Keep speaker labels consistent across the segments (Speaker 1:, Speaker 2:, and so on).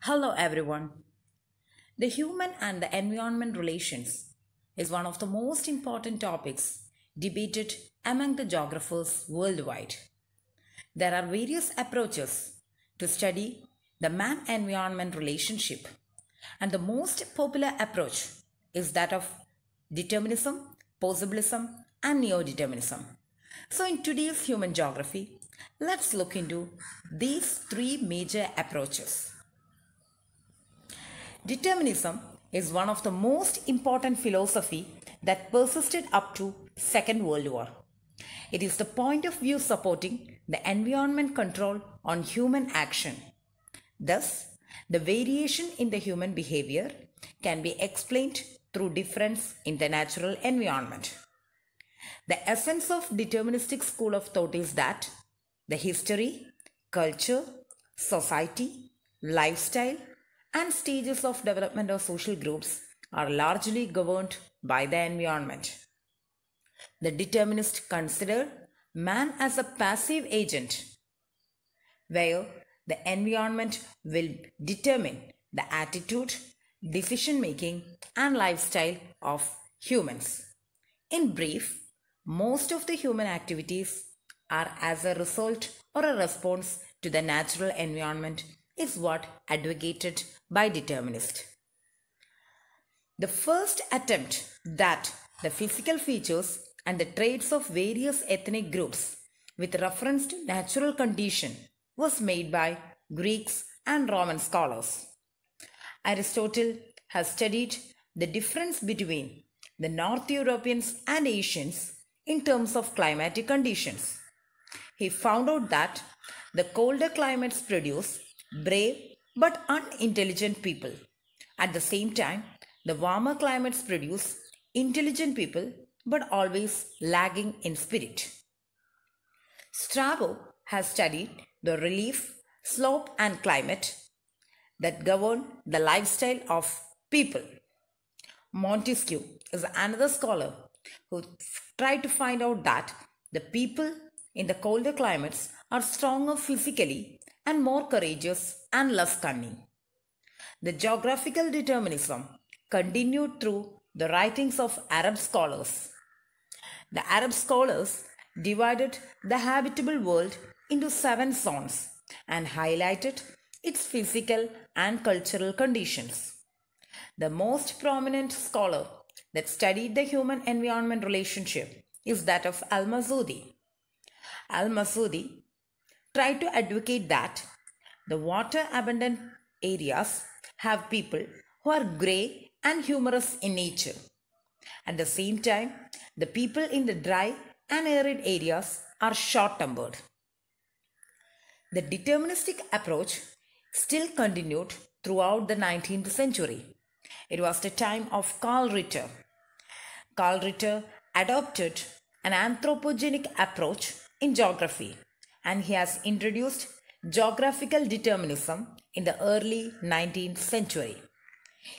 Speaker 1: Hello everyone. The human and the environment relations is one of the most important topics debated among the geographers worldwide. There are various approaches to study the man-environment relationship, and the most popular approach is that of determinism, possibilism, and neo-determinism. So in today's human geography, let's look into these three major approaches. Determinism is one of the most important philosophy that persisted up to Second World War. It is the point of view supporting the environment control on human action. Thus, the variation in the human behavior can be explained through difference in the natural environment. The essence of deterministic school of thought is that the history, culture, society, lifestyle, and stages of development of social groups are largely governed by the environment. The determinist considered man as a passive agent, where the environment will determine the attitude, decision making, and lifestyle of humans. In brief, most of the human activities are as a result or a response to the natural environment is what advocated by determinists. The first attempt that the physical features and the traits of various ethnic groups with reference to natural condition was made by Greeks and Roman scholars. Aristotle has studied the difference between the North Europeans and Asians in terms of climatic conditions. He found out that the colder climates produce brave but unintelligent people. At the same time, the warmer climates produce intelligent people but always lagging in spirit. Strabo has studied the relief, slope, and climate that govern the lifestyle of people. Montesquieu is another scholar who tried to find out that the people in the colder climates are stronger physically and more courageous and less cunning. The geographical determinism continued through the writings of Arab scholars. The Arab scholars divided the habitable world into 7 zones and highlighted its physical and cultural conditions. The most prominent scholar that studied the human-environment relationship is that of Al-Masudi. Al-Masudi tried to advocate that the water-abundant areas have people who are grey and humorous in nature. At the same time, the people in the dry and arid areas are short-tempered. The deterministic approach still continued throughout the 19th century. It was the time of Karl Ritter. Karl Ritter adopted an anthropogenic approach in geography, and he has introduced geographical determinism in the early 19th century.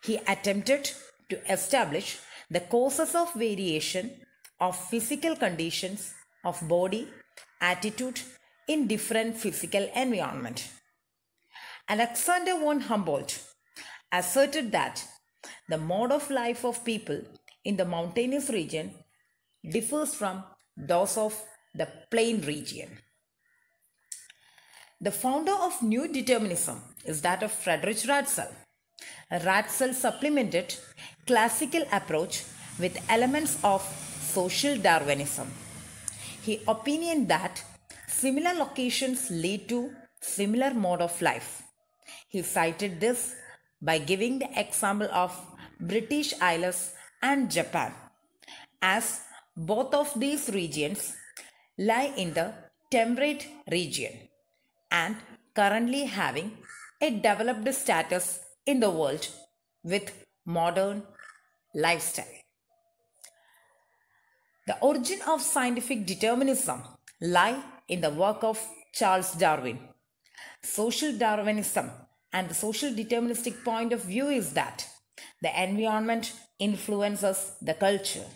Speaker 1: He attempted to establish the causes of variation of physical conditions of body, attitude in different physical environment. Alexander von Humboldt asserted that the mode of life of people in the mountainous region differs from those of the plain region. The founder of New Determinism is that of Fredric Radzel. Radzel supplemented classical approach with elements of social Darwinism. He opinioned that similar locations lead to similar mode of life. He cited this by giving the example of British Isles and Japan, as both of these regions lie in the temperate region and currently having a developed status in the world with modern lifestyle. The origin of scientific determinism lie in the work of Charles Darwin. Social Darwinism and the social deterministic point of view is that the environment influences the culture.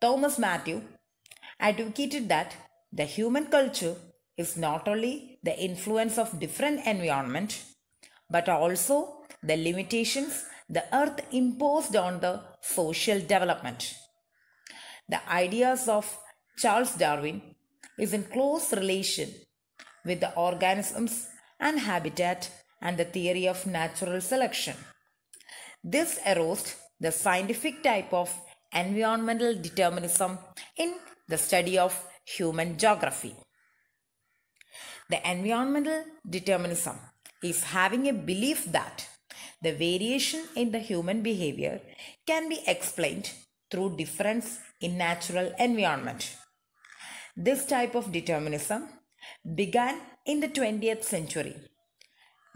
Speaker 1: Thomas Matthew advocated that the human culture is not only the influence of different environment, but also the limitations the earth imposed on the social development. The ideas of Charles Darwin is in close relation with the organisms and habitat and the theory of natural selection. This arose the scientific type of environmental determinism in the study of human geography. The environmental determinism is having a belief that the variation in the human behavior can be explained through difference in natural environment. This type of determinism began in the 20th century.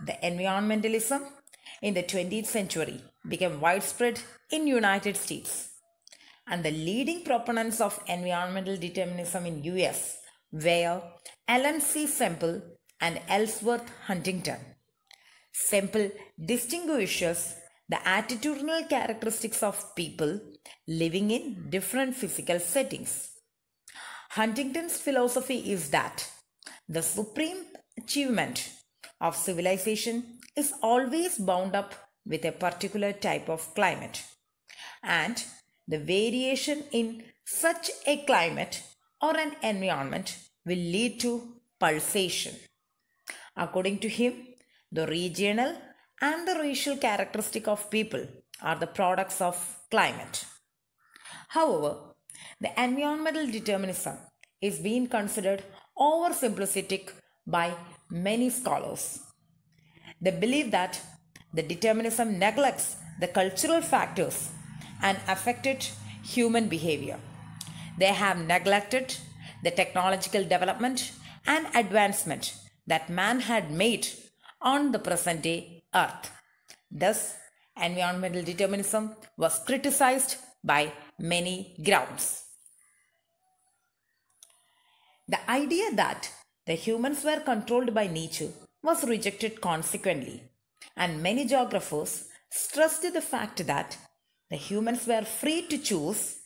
Speaker 1: The environmentalism in the 20th century became widespread in United States, and the leading proponents of environmental determinism in US were Alan C. Semple and Ellsworth Huntington. Semple distinguishes the attitudinal characteristics of people living in different physical settings. Huntington's philosophy is that the supreme achievement of civilization is always bound up with a particular type of climate, and the variation in such a climate or an environment will lead to pulsation. According to him, the regional and the racial characteristic of people are the products of climate. However, the environmental determinism is being considered oversimplistic by many scholars. They believe that the determinism neglects the cultural factors and affected human behavior. They have neglected the technological development and advancement that man had made on the present day earth. Thus, environmental determinism was criticized by many grounds. The idea that the humans were controlled by nature was rejected consequently, and many geographers stressed the fact that the humans were free to choose.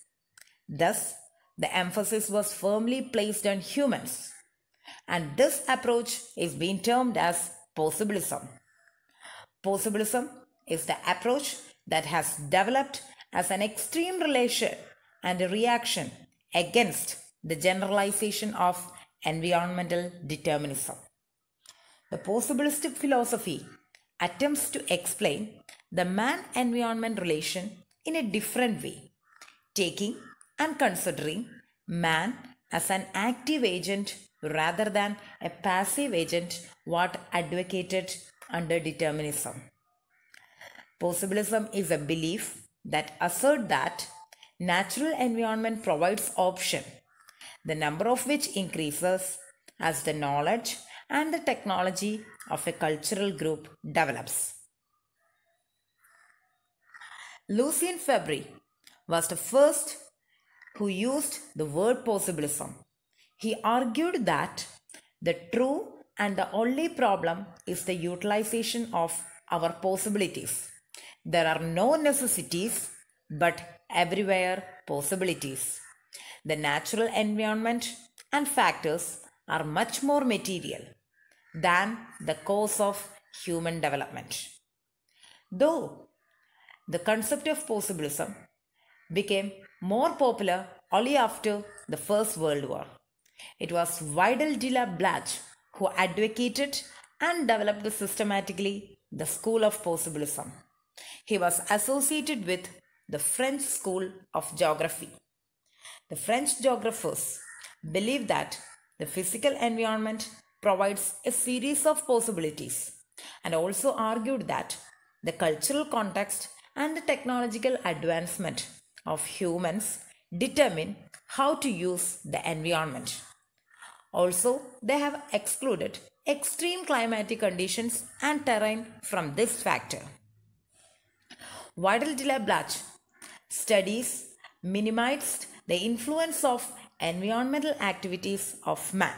Speaker 1: Thus, the emphasis was firmly placed on humans, and this approach is being termed as possibilism. Possibilism is the approach that has developed as an extreme relation and a reaction against the generalization of environmental determinism. The possibilistic philosophy attempts to explain the man-environment relation in a different way, taking and considering man as an active agent rather than a passive agent, what advocated under determinism. Possibilism is a belief that asserts that natural environment provides option, the number of which increases as the knowledge and the technology of a cultural group develops. Lucien Febvre was the first who used the word possibilism. He argued that the true and the only problem is the utilization of our possibilities. There are no necessities, but everywhere possibilities. The natural environment and factors are much more material than the cause of human development. Though the concept of possibilism became more popular only after the First World War, it was Vidal de la Blache who advocated and developed systematically the school of possibilism. He was associated with the French school of geography. The French geographers believe that the physical environment provides a series of possibilities, and also argued that the cultural context and the technological advancement of humans determine how to use the environment. Also, they have excluded extreme climatic conditions and terrain from this factor. Vidal de la Blache studies minimized the influence of environmental activities of man.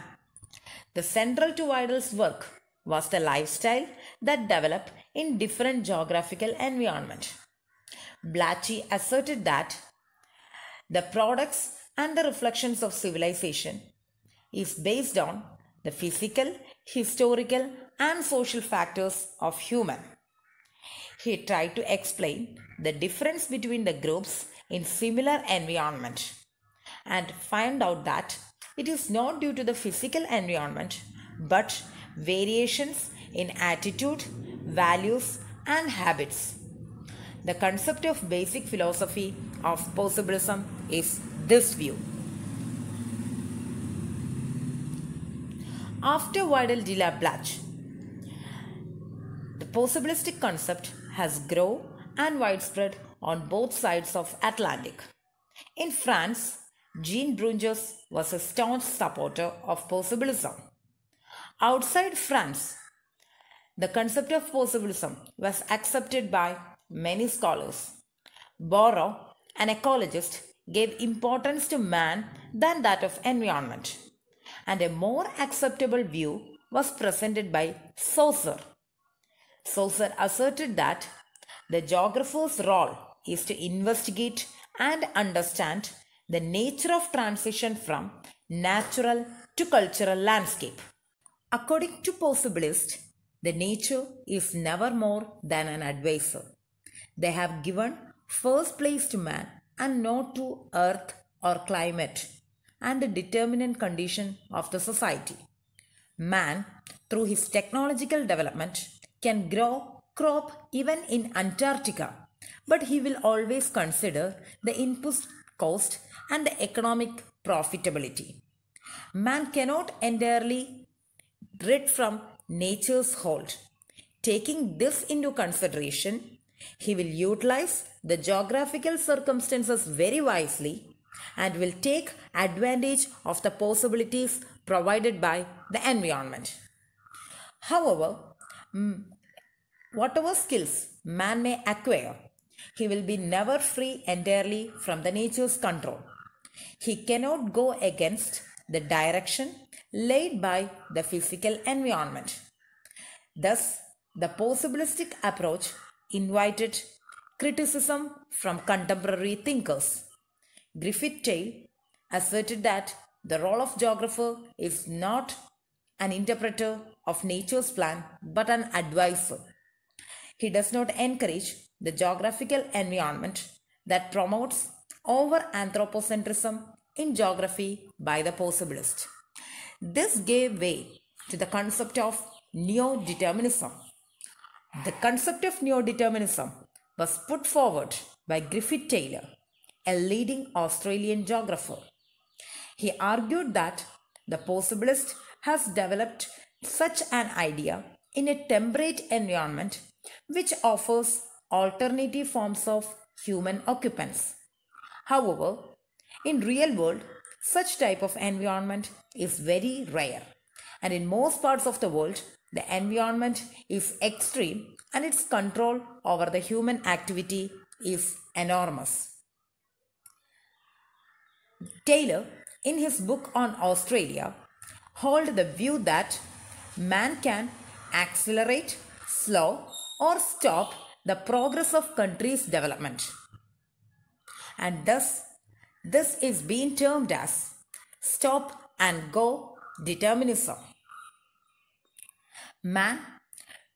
Speaker 1: The central to Vidal's work was the lifestyle that developed in different geographical environments. Blache asserted that the products and the reflections of civilization is based on the physical, historical and social factors of human. He tried to explain the difference between the groups in similar environment and find out that it is not due to the physical environment but variations in attitude, values and habits. The concept of basic philosophy of possibilism is this view. After Vidal de la Blache, the possibilistic concept has grown and widespread on both sides of Atlantic. In France, Jean Brunges was a staunch supporter of possibilism. Outside France, the concept of possibilism was accepted by many scholars. Borrow, an ecologist, gave importance to man than that of environment, and a more acceptable view was presented by Saussure. Saussure asserted that the geographer's role is to investigate and understand the nature of transition from natural to cultural landscape. According to possibilists, the nature is never more than an advisor. They have given first place to man and not to earth or climate and the determinant condition of the society. Man, through his technological development, can grow crop even in Antarctica, but he will always consider the input cost and the economic profitability. Man cannot entirely rid from nature's hold. Taking this into consideration, he will utilize the geographical circumstances very wisely and will take advantage of the possibilities provided by the environment. However, whatever skills man may acquire, he will be never free entirely from the nature's control. He cannot go against the direction laid by the physical environment. Thus, the possibilistic approach invited criticism from contemporary thinkers. Griffith Tail asserted that the role of geographer is not an interpreter of nature's plan but an advisor. He does not encourage the geographical environment that promotes over anthropocentrism in geography by the possibilist. This gave way to the concept of neo-determinism. The concept of neo-determinism was put forward by Griffith Taylor, a leading Australian geographer. He argued that the possibilist has developed such an idea in a temperate environment which offers alternative forms of human occupants. However, in real world, such type of environment is very rare, and in most parts of the world, the environment is extreme and its control over the human activity is enormous. Taylor, in his book on Australia, held the view that man can accelerate, slow, or stop the progress of country's development. And thus, this is being termed as stop and go determinism. Man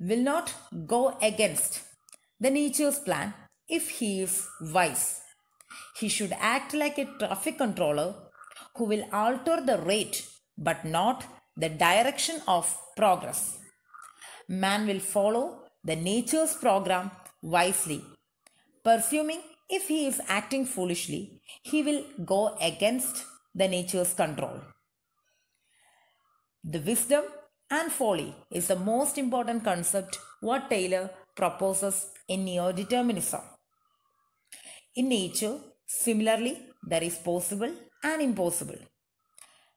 Speaker 1: will not go against the nature's plan if he is wise. He should act like a traffic controller who will alter the rate but not the direction of progress. Man will follow the nature's program wisely, presuming if he is acting foolishly, he will go against the nature's control. The wisdom and folly is the most important concept what Taylor proposes in neo-determinism. In nature, similarly, there is possible and impossible.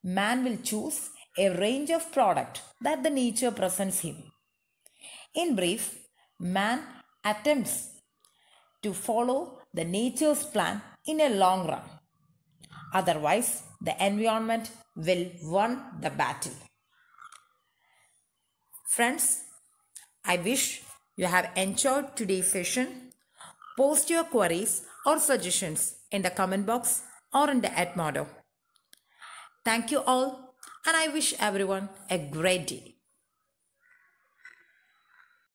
Speaker 1: Man will choose a range of product that the nature presents him. In brief, man attempts to follow the nature's plan in a long run. Otherwise, the environment will win the battle. Friends, I wish you have enjoyed today's session. Post your queries or suggestions in the comment box or in the Edmodo. Thank you all, and I wish everyone a great day.